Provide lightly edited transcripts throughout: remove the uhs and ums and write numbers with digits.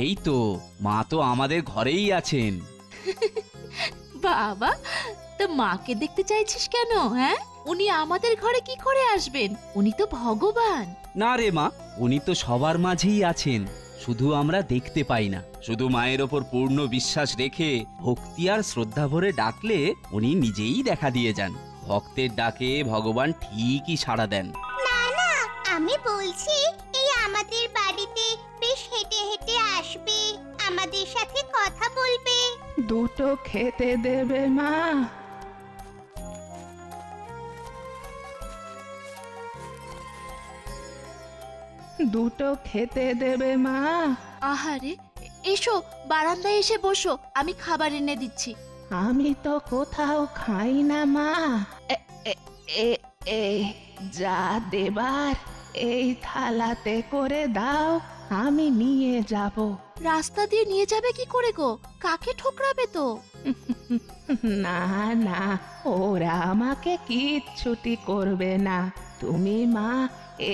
এই তো মা তো আমাদের ঘরেই আছেন। বাবা, তা মাকে দেখতে চাইছিস কেন? হ্যাঁ, উনি আমাদের ঘরে কি করে আসবেন? উনি তো ভগবান। না রে মা, উনি তো সবার মাঝেই আছেন, শুধু আমরা দেখতে পাই না। শুধু মায়ের ওপর পূর্ণ বিশ্বাস রেখে ভক্তি আর শ্রদ্ধা ভরে ডাকলে উনি নিজেই দেখা দিয়ে যান। ভক্তের ডাকে ভগবান ঠিকই সাড়া দেন। না না, আমি বলছি এই আমাদের বাড়িতে বেশ হেঁটে হেঁটে আসবে, আমাদের সাথে কথা বলবে। দুটো খেতে দেবে মা? দুটো খেতে দেবে মা? আহারে, এসো বারান্দায় এসে বসো, আমি খাবার এনে দিচ্ছি। আমি তো কোথাও খাই না মা। এ এ এ এ যা দেবার এই থালাতে করে দাও, আমি নিয়ে যাব। রাস্তা দিয়ে নিয়ে যাবে কি করে গো? কাকে ঠোকরাবে তো। না না, ওরা আমাকে কিচ্ছুটি করবে না। তুমি মা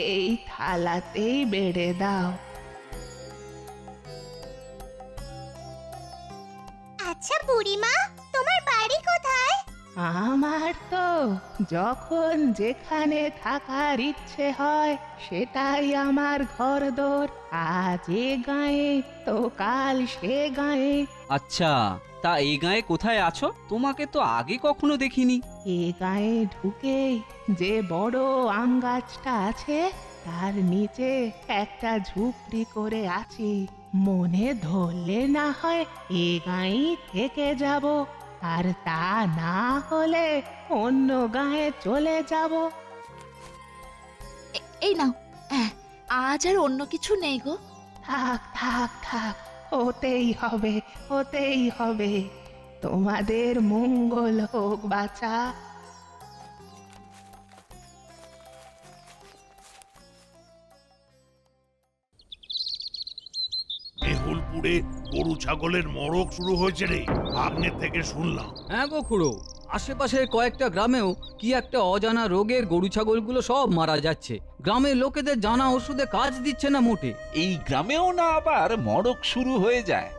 এই থালাতেই বেড়ে দাও। আচ্ছা বুড়িমা, তোমার বাড়ি কোথায়? আমার তো যখন যেখানে থাকার ইচ্ছে হয় সেটাই আমার ঘরদোর। আজ এ গায়ে তো কাল সে গায়ে। আচ্ছা, তা এই গায়ে কোথায় আছো? তোমাকে তো আগে কখনো দেখিনি। এ গায়ে ঢুকে যে বড় আম গাছটা আছে তার নিচে একটা ঝুপড়ি করে আছি। মনে ধরলে না হয় এ গাঁয়েই থেকে যাব, আর তা না হলে অন্য গায়ে চলে যাব। এই নাও। আজ আর অন্য কিছু নেই গো। থাক থাক থাক, হতেই হবে হতেই হবে। তোমাদের মঙ্গল হোক বাছা। মেহুলপুরে গরু ছাগলের মরক শুরু হয়েছে রে, ভাগ্নের থেকে শুনলাম। হ্যাঁ গো খুড়ো, আশেপাশের কয়েকটা গ্রামেও কি একটা অজানা রোগের গরু ছাগলগুলো সব মারা যাচ্ছে। গ্রামের লোকেদের জানা ওষুধে কাজ দিচ্ছে না মোটে। এই গ্রামেও না আবার মড়ক শুরু হয়ে যায়?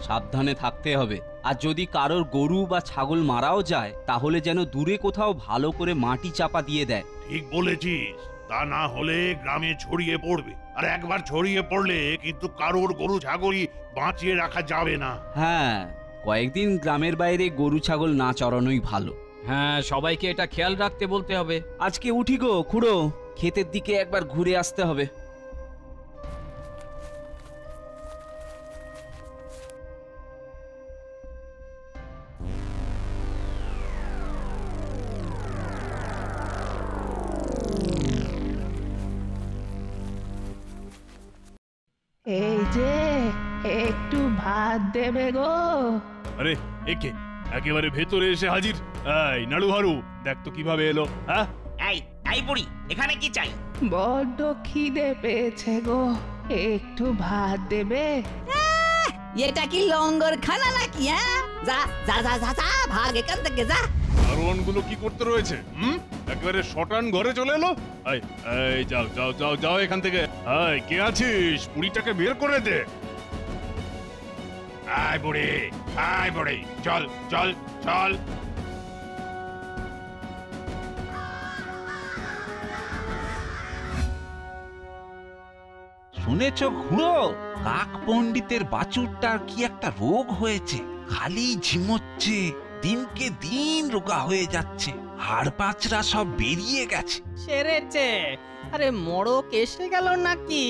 সাবধানে থাকতে হবে। আর যদি কারোর গরু বা ছাগল মারাও যায় তাহলে যেন দূরে কোথাও ভালো করে মাটি চাপা দিয়ে দেয়। ঠিক বলেছিস, তা না হলে গ্রামে ছড়িয়ে পড়বে, আর একবার ছড়িয়ে পড়লে কিন্তু কারোর গরু ছাগলই বাঁচিয়ে রাখা যাবে না। হ্যাঁ, কয়েকদিন গ্রামের বাইরে গরু ছাগল না চড়ানোই ভালো। হ্যাঁ, সবাইকে এটা খেয়াল রাখতে বলতে হবে। আজকে উঠি গো খুড়ো, ক্ষেতের দিকে একবার ঘুরে আসতে হবে। এই যে একটু ভাত দেবে গো? আরে একে একেবারে ভেতরে এসে হাজির। এই নাড়ুহারু, দেখ তো কিভাবে এলো। হ্যাঁ, এই বুড়ি, এখানে কি চাই? বড্ড খিদে পেয়েছে গো, একটু ভাত দেবে? এটা কি লঙ্গর খানা নাকি? হ্যাঁ, যা যা যা যা যা, ভাগ এখান থেকে যা। দারোয়ানগুলো কি করতে রয়েছে? একেবারে শটান ঘরে চলে এলো। এই এই যাও যাও যাও যাও এখান থেকে। এই কে আছিস? বুড়িটাকে বের করে দে। আয় বুড়ি, আয় বুড়ি, চল চল চল। শুনেছ খুড়ো, কাক পণ্ডিতের বাছুরটার কি একটা রোগ হয়েছে, খালি ঝিমোচ্ছে, দিনকে দিন রোগা হয়ে যাচ্ছে, হাড় পাঁচড়া সব বেরিয়ে গেছে। সেরেছে? আরে মড়ক এসে গেল নাকি?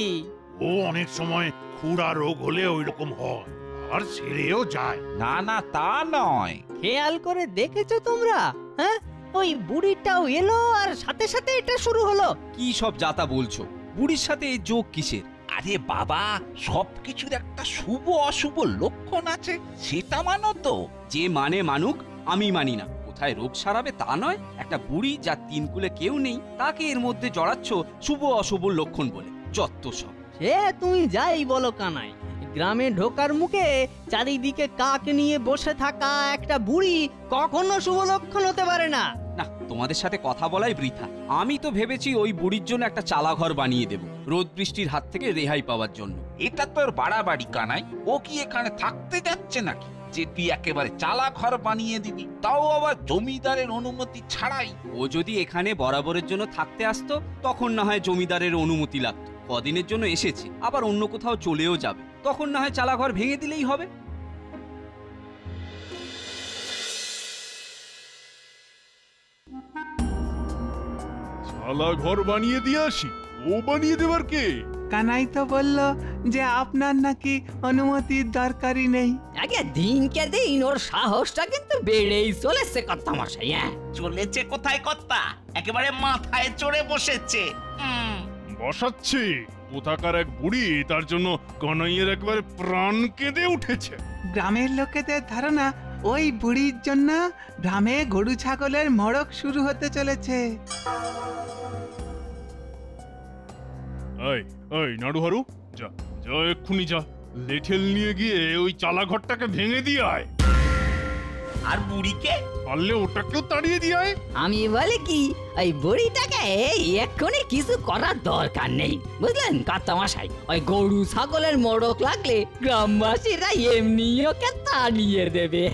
ও অনেক সময় খুড়া রোগ হলে ওই রকম হয়, আর সেরেও যায়। না না, তা নয়। খেয়াল করে দেখেছো তোমরা? হ্যাঁ, ওই বুড়িটাও এলো আর সাথে সাথে এটা শুরু হলো। কি সব যাতা বলছো? বুড়ির সাথে এই যোগ কিসের? আরে বাবা, সবকিছুর একটা শুভ অশুভ লক্ষণ আছে, সেটা মানো তো। যে মানে মানুক, আমি মানি না। কোথায় রোগ সারাবে তা নয়, একটা বুড়ি যার তিন কুলে কেউ নেই তাকে এর মধ্যে জড়াচ্ছ শুভ অশুভ লক্ষণ বলে। যত সব। সে তুমি যাই বলো কানাই, গ্রামে ঢোকার মুখে চারিদিকে কাক নিয়ে বসে থাকা একটা বুড়ি কখনো শুভ লক্ষণ হতে পারে না। না, তোমাদের সাথে কথা বলাই বৃথা। আমি তো ভেবেছি ওই বুড়ির জন্য একটা চালাঘর বানিয়ে দেব, রোদ বৃষ্টির হাত থেকে রেহাই পাওয়ার জন্য। এটা তোর বাড়াবাড়ি কানাই। ও কি এখানে থাকতে যাচ্ছে নাকি যে তুই একেবারে চালা ঘর বানিয়ে দিবি, তাও আবার জমিদারের অনুমতি ছাড়াই? ও যদি এখানে বরাবরের জন্য থাকতে আসতো তখন না হয় জমিদারের অনুমতি লাগতো। কদিনের জন্য এসেছে, আবার অন্য কোথাও চলেও যাবে, তখন না হয় চালাঘর ভেঙে দিলেই হবে। চালা ঘর বানিয়ে দিয়ে আসি? ও বানিয়ে দেবার কে? কানাই তো বলল যে আপনার নাকি অনুমতির দরকারই নেই। আগে দিনকে দিন ওর সাহসটা কিন্তু বেড়েই চলেছে কর্তামশাই। চলেছে কোথায় কর্তা? একেবারে মাথায় চড়ে বসেছে। বসাচ্ছি কোথাকার এক বুড়ি, তার জন্য কানাইয়ের একবারে প্রাণ কেঁদে উঠেছে। গ্রামের লোকেদের ধারণা ওই বুড়ির জন্য গ্রামে গরু ছাগলের মড়ক শুরু হতে চলেছে। এই এই নাড়ুহারু, যা যা এক্ষুনি যা, লেঠেল নিয়ে গিয়ে ওই চালা ঘরটাকে ভেঙে দিয়ে আয়। আর বুড়িকে পারলে ওটাকেও তাড়িয়ে দিয়ে আয়। আমি বলি কি, ওই বুড়িটাকে এক্ষুনি কিছু করার দরকার নেই, বুঝলেন কর্তামশাই? ওই গরু ছাগলের মোড়ক লাগলে গ্রামবাসীরা এমনি ওকে তাড়িয়ে দেবে।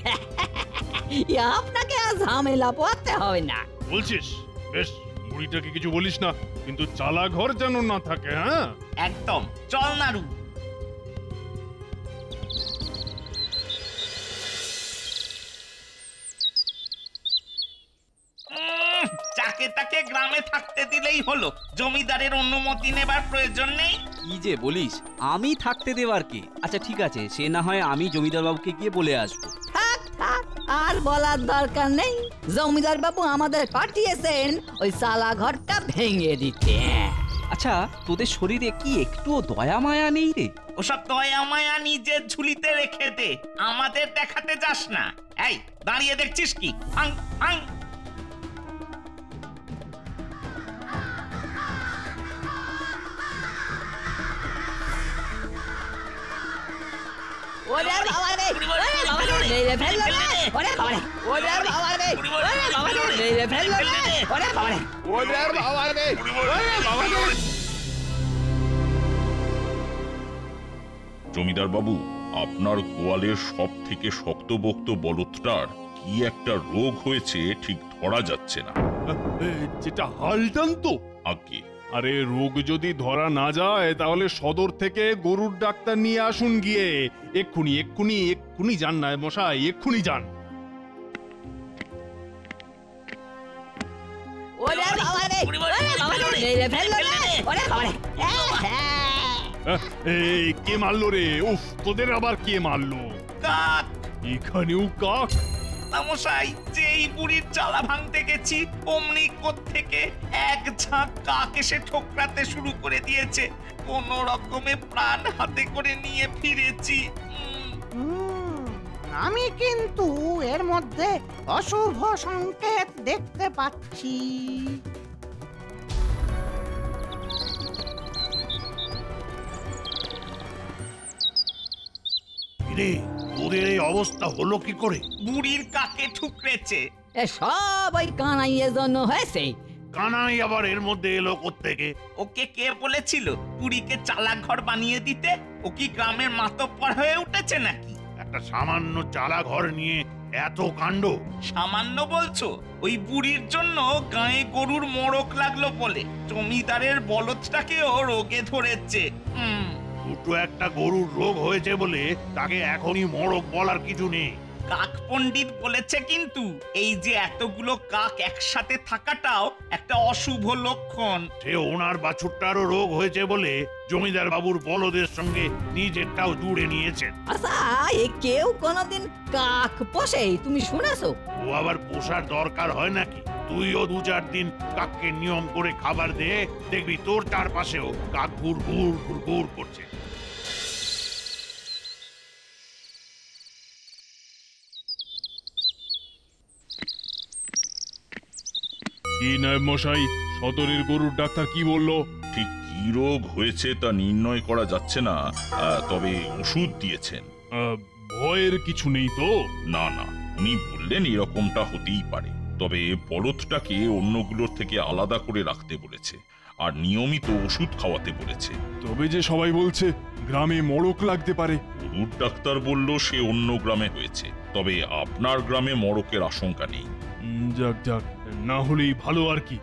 আপনাকে আর ঝামেলা পোহাতে হবে না। বলছিস? বেশ, বুড়িটাকে কিছু বলিস না, কিন্তু চালা ঘর যেন না থাকে। হ্যাঁ, একদম। চল নাড়ু। যাকে তাকে গ্রামে থাকতে দিলেই হলো, জমিদারের অনুমতি নেবার প্রয়োজন নেই। কি যে বলিস, আমি থাকতে দেওয়ার কে? আচ্ছা ঠিক আছে, সে না হয় আমি জমিদার বাবুকে গিয়ে বলে আসবো। থাক থাক, আর বলার দরকার নেই। জমিদার বাবু আমাদের পাঠিয়েছেন ওই চালা ঘরটা ভেঙে দিতে। আচ্ছা, তোদের শরীরে কি একটুও দয়া মায়া নেই রে? ওসব দয়া মায়া নিজের ঝুলিতে রেখে দে, আমাদের দেখাতে যাস না। এই দাঁড়িয়ে দেখছিস কি? আং আং। ওরে বাবা রে, ওরে বাবা রে, মেরে ফেললো রে, ওরে বাবা রে, ওরে বাবা রে, ওরে বাবা রে, মেরে ফেললো রে, ওরে বাবা রে, ওরে বাবা রে, ওরে বাবা রে। জমিদার বাবু, আপনার গোয়ালের সব থেকে শক্তপোক্ত বলদটার কি একটা রোগ হয়েছে ঠিক ধরা যাচ্ছে না। যেটা হালটান তো আগে। আরে রোগ যদি ধরা না যায় তাহলে সদর থেকে গরুর ডাক্তার নিয়ে আসুন গিয়ে। এক্ষুনি এক্ষুনি এক্ষুনি যান না মশাই, এক্ষুনি যান। ওরে বাবা রে, ওরে বাবা রে, মেরে ফেললো রে, ওরে বাবা রে। এই কে মারলো রে? উফ, তোদের আবার কে মারলো? কাক। এখানেও কাক? মশাই, যেই বুড়ির চালা ভাঙতে গেছি অমনি থেকে এক ঝাঁক কাক এসে ঠোকরাতে শুরু করে দিয়েছে। কোন রকমে প্রাণ হাতে করে নিয়ে ফিরেছি। আমি কিন্তু এর মধ্যে অশুভ সংকেত দেখতে পাচ্ছি। তোদের এই অবস্থা হলো কি করে? বুড়ির কাকে ঠুকরেছে। সব ওই কানাইয়ের জন্য হয়েছে। কানাই আবার এর মধ্যে এলো কোত্থেকে? ওকে কে বলেছিল বুড়িকে চালা ঘর বানিয়ে দিতে? ও কি গ্রামের মাতব্বর হয়ে উঠেছে নাকি? একটা সামান্য চালা ঘর নিয়ে এত কাণ্ড? সামান্য বলছো? ওই বুড়ির জন্য গায়ে গরুর মোড়ক লাগলো বলে জমিদারের বলদটাকেও রোগে ধরেছে। দুটো একটা গরুর রোগ হয়েছে বলে তাকে এখনই মোড়ক বলার কিছু নেই। কাক পণ্ডিত বলেছে কিন্তু এই যে এতগুলো কাক একসাথে থাকাটাও একটা অশুভ লক্ষণ। সে ওনার বাছুরটারও রোগ হয়েছে বলে জমিদার বাবুর বলদের সঙ্গে নিজেরটাও জুড়ে নিয়েছেন। আচ্ছা, এ কেউ কোনোদিন কাক পোষে তুমি শুনেছো? ও আবার পোষার দরকার হয় নাকি? তুইও 2-4 দিন কাককে নিয়ম করে খাবার দে, দেখবি তোর চারপাশেও কাক ঘুর ঘুর ঘুর ঘুর করছে। কি নায়ব মশাই, সদরের গরুর ডাক্তার কি বললো? ঠিক কি কি রোগ হয়েছে তা নির্ণয় করা যাচ্ছে না, তবে ওষুধ দিয়েছেন। ভয়ের কিছু নেই তো? না না, উনি বললেন এরকমটা হতেই পারে, তবে বলদটাকে অন্যগুলোর থেকে আলাদা করে রাখতে বলেছে আর নিয়মিত ওষুধ খাওয়াতে বলেছে। তবে যে সবাই বলছে গ্রামে মড়ক লাগতে পারে। গরুর ডাক্তার বলল সে অন্য গ্রামে হয়েছে, তবে আপনার গ্রামে মড়কের আশঙ্কা নেই। যাক যাক, না হলেই ভালো আর কি।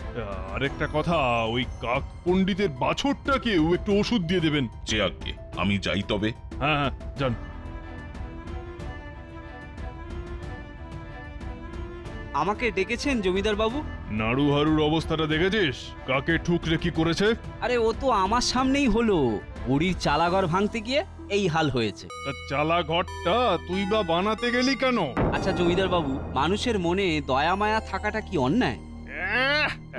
আরেকটা কথা, ওই কাক পণ্ডিতের বাছরটাকেও একটু ওষুধ দিয়ে দেবেন। যে আজ্ঞে, আমি যাই তবে। হ্যাঁ হ্যাঁ, যান। আমাকে ডেকেছেন জমিদার বাবু? নাড়ুহারুর অবস্থাটা দেখেছিস? কাকে ঠুকরে কি করেছে? আরে ও তো আমার সামনেই হলো, বুড়ির চালাঘর ভাঙতে গিয়ে এই হাল হয়েছে। তা চালা ঘরটা তুই বা বানাতে গেলি কেন? আচ্ছা জমিদার বাবু, মানুষের মনে দয়া মায়া থাকাটা কি অন্যায়?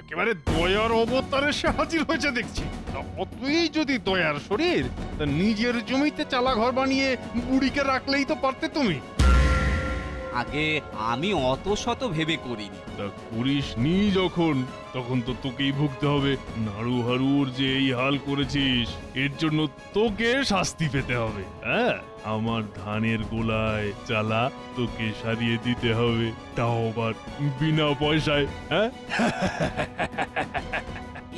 একেবারে দয়ার অবতারে সে হাজির হয়েছে দেখছি। তা অতই যদি দয়ার শরীর, তা নিজের জমিতে চালা ঘর বানিয়ে বুড়িকে রাখলেই তো পারতে তুমি। আগে আমি অত শত ভেবে করিনি। তা করিস নি যখন, তখন তো তোকেই ভুগতে হবে। নাড়ুহারুর যে এই হাল করেছিস, এর জন্য তোকে শাস্তি পেতে হবে। হ্যাঁ, আমার ধানের গোলায় চালা তোকে সারিয়ে দিতে হবে, তাও আবার বিনা পয়সায়। হ্যাঁ,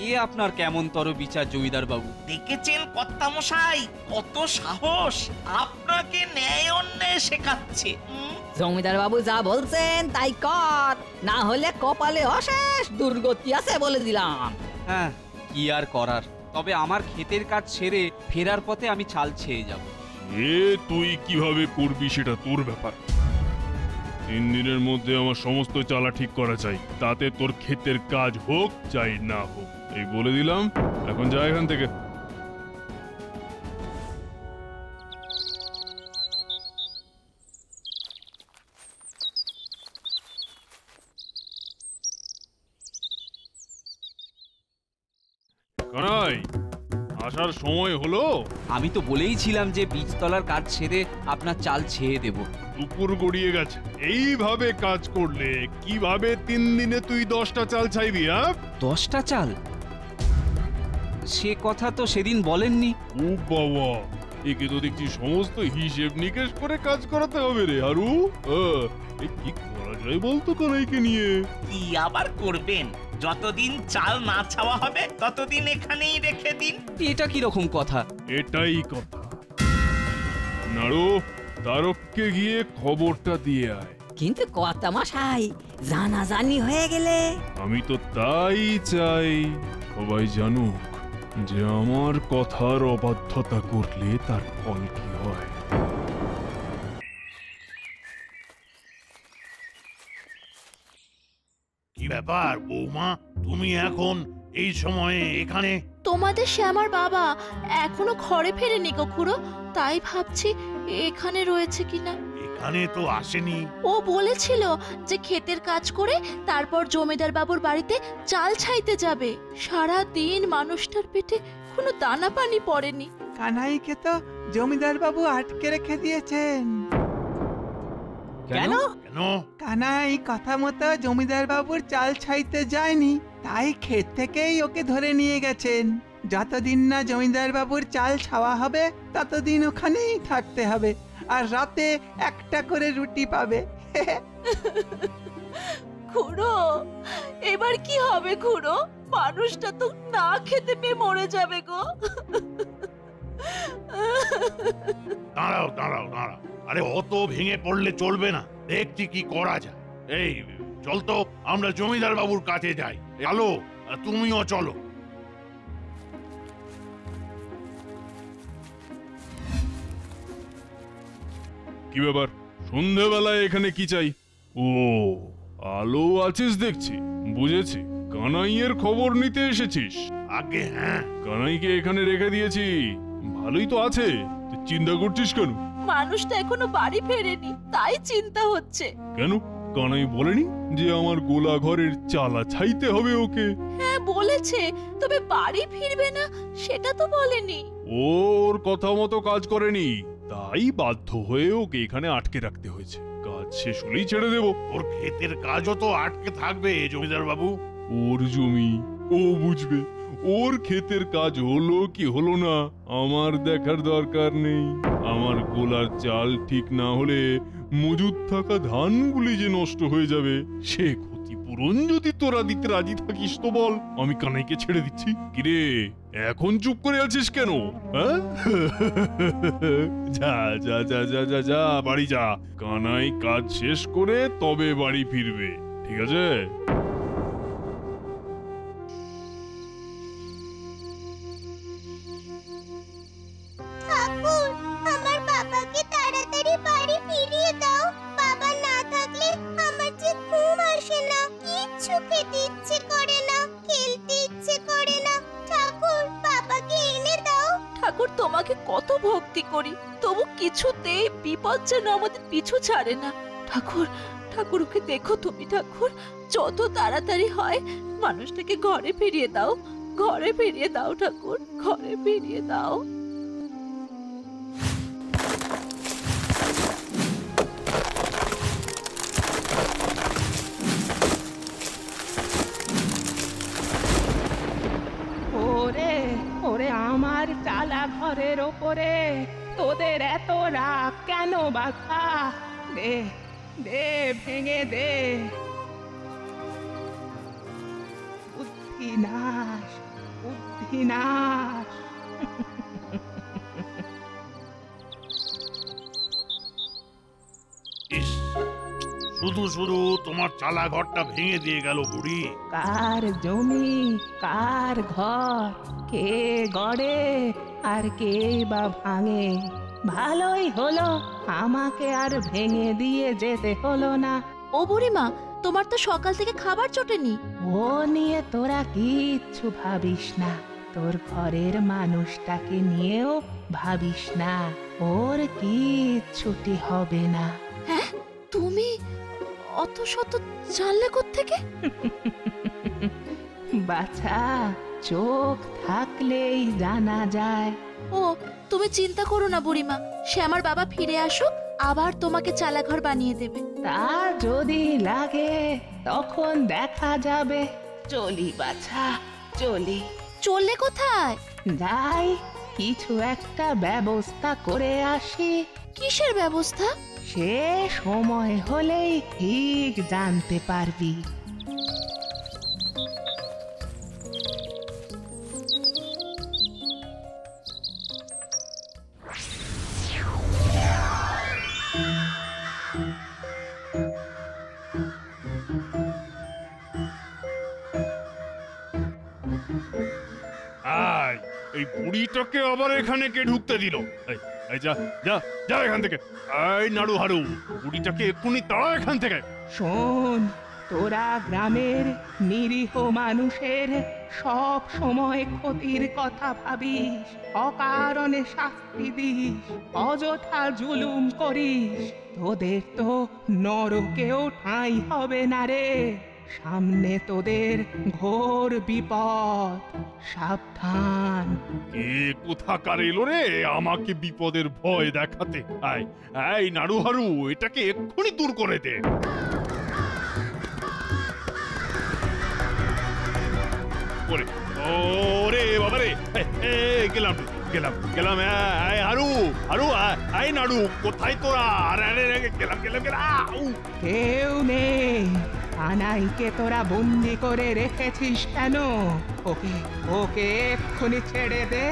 এ আপনার কেমন তর বিচার জমিদার বাবু? দেখেছেন কর্তামশাই, কত সাহস! আপনাকে ন্যায় অন্যায় শেখাচ্ছে। জমিদার বাবু যা বলছেন তাই কর, না হলে কপালে অশেষ দুর্গতি আছে বলে দিলাম। হ্যাঁ, কি আর করার। তবে আমার ক্ষেতের কাজ সেরে ফেরার পথে আমি চাল ছেয়ে যাব। এ তুই কিভাবে করবি সেটা তোর ব্যাপার। 3 দিনের মধ্যে আমার সমস্ত চালা ঠিক করা চাই, তাতে তোর ক্ষেতের কাজ হোক চাই না হোক। এই বলে দিলাম, এখন যা এখান থেকে। কানাই, আসার সময় হলো। আমি তো বলেইছিলাম যে বীজতলার কাজ সেরে আপনার চাল ছেয়ে দেব। দুপুর গড়িয়ে গেছে, এইভাবে কাজ করলে কিভাবে 3 দিনে তুই 10টা চাল চাইবি? 10টা চাল? সে কথা তো সেদিন বলেননি। ও বাবা, একে তো দেখছি সমস্ত হিসেব নিকেশ করে কাজ করাতে হবে রে হারু। কি করা যায় বলতো কানাইকে নিয়ে? কি আবার করবেন? যতদিন চাল না ছাওয়া হবে ততদিন এখানেই রেখে দিন। এটা কি রকম কথা? এটাই কথা। নাড়ু, তারককে গিয়ে খবরটা দিয়ে আয়। কিন্তু কর্তামশাই, জানাজানি হয়ে গেলে? আমি তো তাই চাই, সবাই জানুক যে আমার কথার অবাধ্যতা করলে তার ফল কি হয়। কি ব্যাপার বৌমা, তুমি এখন এই সময়ে এখানে? তোমাদের শ্যামার বাবা এখনো ঘরে ফেরেনি গো খুড়ো, তাই ভাবছি এখানে রয়েছে কিনা। এখানে তো আসেনি। ও বলেছিল যে ক্ষেতের কাজ করে তারপর জমিদার বাবুর বাড়িতে চাল ছাইতে যাবে। সারা দিন মানুষটার পেটে কোনো দানা পানি পড়েনি। কানাইকে তো জমিদার বাবু আটকে রেখে দিয়েছেন। কেন? কেন? কানাই কথা মতো জমিদার বাবুর চাল ছাইতে যায়নি, তাই ক্ষেত থেকেই ওকে ধরে নিয়ে গেছেন। যতদিন না জমিদার বাবুর চাল ছাওয়া হবে ততদিন ওখানেই থাকতে হবে, আর রাতে একটা করে রুটি পাবে। খুড়ো, এবার কি হবে খুড়ো? মানুষটা তো না খেতে পেয়ে মরে যাবে গো। দাঁড়াও দাঁড়াও দাঁড়াও, আরে অত ভেঙে পড়লে চলবে না, দেখছি কি করা যায়। এই চল তো, আমরা জমিদার বাবুর কাছে যাই। আলো, তুমিও চলো। কি ব্যাপার, সন্ধ্যাবেলায় এখানে কি চাই? ও, আলো আছিস দেখছি, বুঝেছি। কানাইয়ের খবর নিতে এসেছিস? আগে হ্যাঁ। কানাইকে এখানে রেখে দিয়েছি, ভালোই তো আছে, তুই চিন্তা করছিস কেন? মানুষটা এখনো বাড়ি ফেরেনি, তাই চিন্তা হচ্ছে। কেন, কানাই বলেনি যে আমার গোলা ঘরের চালা ছাইতে হবে ওকে? হ্যাঁ বলেছে, তবে বাড়ি ফিরবে না সেটা তো বলেনি। ওর কথা মতো কাজ করেনি, তাই বাধ্য হয়ে ওকে এখানে আটকে রাখতে হয়েছে। কাজ শেষ হলেই ছেড়ে দেব। ওর ক্ষেতের কাজও তো আটকে থাকবে জমিদার বাবু। ওর জমি ও বুঝবে, ওর ক্ষেতের কাজ হলো কি হলো না আমার দেখার দরকার নেই। আমার গোলার চাল ঠিক না হলে মজুদ থাকা ধানগুলি যে নষ্ট হয়ে যাবে, সে ক্ষতিপূরণ যদি তোরা দিতে রাজি থাকিস তো বল, আমি কানাইকে ছেড়ে দিচ্ছি। কিরে, এখন চুপ করে আছিস কেন? হ্যাঁ? যা যা যা যা যা যা বাড়ি যা, কানাই কাজ শেষ করে তবে বাড়ি ফিরবে, ঠিক আছে? ঠাকুর, আমার বাবাকে তাড়াতাড়ি বাড়ি ফিরিয়ে দাও। বাবা না থাকলে আমার যে ঘুম আসে না, কিচ্ছু খেতে ইচ্ছে করে না, খেলতে ইচ্ছে করে না। ঠাকুর, বাবাকে এনে দাও। ঠাকুর, তোমাকে কত ভক্তি করি, তবু কিছুতেই বিপদ যেন আমাদের পিছু ছাড়ে না। ঠাকুর, ঠাকুর ওকে দেখো তুমি। ঠাকুর, যত তাড়াতাড়ি হয় মানুষটাকে ঘরে ফিরিয়ে দাও, ঘরে ফিরিয়ে দাও ঠাকুর, ঘরে ফিরিয়ে দাও। ওরে ওরে আমার চালা ঘরের ওপরে তোদের এত রাগ কেন বাছা? দে দে, ভেঙে দে। বুদ্ধি নাশ, বুদ্ধি নাশ। ইস, শুধু শুধু তোমার চালা ঘরটা ভেঙে দিয়ে গেল বুড়ি। কার জমি, কার ঘর, কে গড়ে আর কে বা ভাঙে? ভালোই হলো আমাকে আর ভেঙে দিয়ে যেতে হলো না। ও বুড়িমা, তোমার তো সকাল থেকে খাবার জোটেনি। ও নিয়ে তোরা কিচ্ছু ভাবিস না, তোর ঘরের মানুষটাকে নিয়েও ভাবিস না, ওর কিচ্ছুটি হবে না। হ্যাঁ, তুমি অত শত জানলে কোত্থেকে? বাছা, চোখ থাকলেই জানা যায়। ও, তুমি চিন্তা করো না বুড়িমা, সে আমার বাবা ফিরে আসুক, আবার তোমাকে চালাঘর বানিয়ে দেবে। তা যদি লাগে তখন দেখা যাবে। চলি বাছা, চলি। চললে কোথায়? যাই, কিছু একটা ব্যবস্থা করে আসি। কিসের ব্যবস্থা? সে সময় হলেই ঠিক জানতে পারবি। আয়, এই বুড়িটাকে আবার এখানে কে ঢুকতে দিল? এই, এই যা যা যা এখান থেকে। এই নাড়ু হাড়ু, বুড়িটাকে এক্ষুনি তাড়া এখান থেকে। শোন, তোরা গ্রামের নিরীহ মানুষের সব সময় ক্ষতির কথা ভাবিস, অকারণে শাস্তি দিস, অযথা জুলুম করিস, তোদের তো নরকেও ঠাঁই হবে না রে। সামনে তোদের ঘোর বিপদ, সাবধান। কে কোথাকার এলো রে আমাকে বিপদের ভয় দেখাতে? আয়, এই নাড়ু হাড়ু, এটাকে এক্ষুনি দূর করে দে। ওরে ওরে বাবারে, গেলাম গেলাম গেলাম। হারু হারু, আয় নাড়ু, কোথায় তোরা? আরে গেলাম গেলাম গেলাম। কেউ নেই। কানাইকে তোরা বন্দি করে রেখেছিস কেন? ওকে ওকে এক্ষুনি ছেড়ে দে।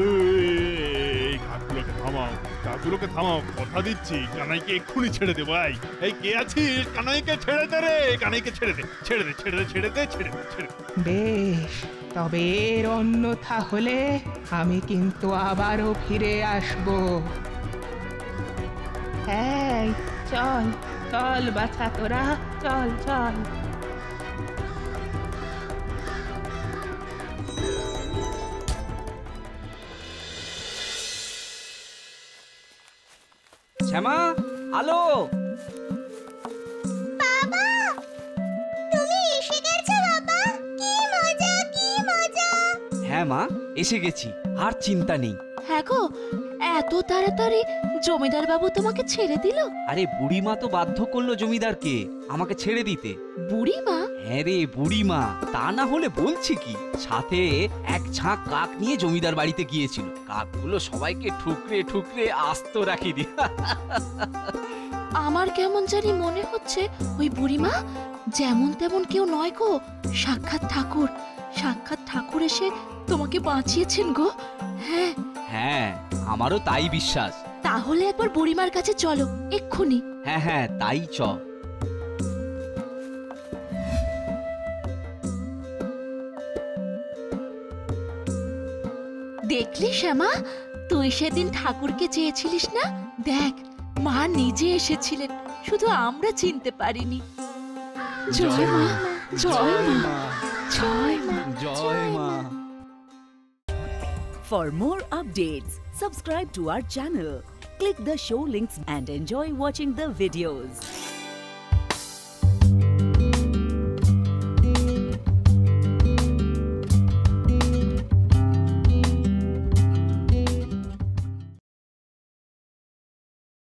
এই কাকুলোকে থামাও, কাকুলোকে থামাও, কথা দিচ্ছি কানাইকে এক্ষুনি ছেড়ে দে ভাই। এই কে আছিস? কানাইকে ছেড়ে দে রে, কানাইকে ছেড়ে দে, ছেড়ে দে, ছেড়ে দে, ছেড়ে দে, ছেড়ে দে, ছেড়ে দে। বেশ, তবে এর অন্যথা হলে আমি কিন্তু আবারও ফিরে আসব। এই চল চল বাছা, তোরা চল চল। শ্যামা, আলো। বাবা, তুমি এসে গেছো বাবা? কি মজা, কি মজা! হ্যাঁ মা, এসে গেছি, আর চিন্তা নেই। হ্যাঁ গো, এত তাড়াতাড়ি জমিদার বাবু তোমাকে ছেড়ে দিল? আরে বুড়িমা তো বাধ্য করলো জমিদারকে আমাকে ছেড়ে দিতে। বুড়িমা? হ্যাঁ রে বুড়িমা, তা না হলে বলছি কি, সাথে এক ঝাঁক কাক নিয়ে জমিদার বাড়িতে গিয়েছিল। কাকগুলো সবাইকে ঠুকরে ঠুকরে আস্ত রাখি দি। আমার কেমন জানি মনে হচ্ছে ওই বুড়িমা যেমন তেমন কেউ নয় গো, সাক্ষাৎ ঠাকুর। সাক্ষাৎ ঠাকুর এসে তোমাকে বাঁচিয়েছেন গো। হ্যাঁ হ্যাঁ, আমারও তাই বিশ্বাস। তাহলে একবার বুড়িমার কাছে চলো এক্ষুনি। হ্যাঁ হ্যাঁ, তাই চ। দেখলি শ্যামা, তুই সেদিন ঠাকুরকে চেয়েছিলিস না? দেখ, মা নিজে এসেছিলেন, শুধু আমরা চিনতে পারিনি। জয় মা, জয় মা, জয় মা, জয় মা। For more updates, subscribe to our channel, click the show links and enjoy watching the videos.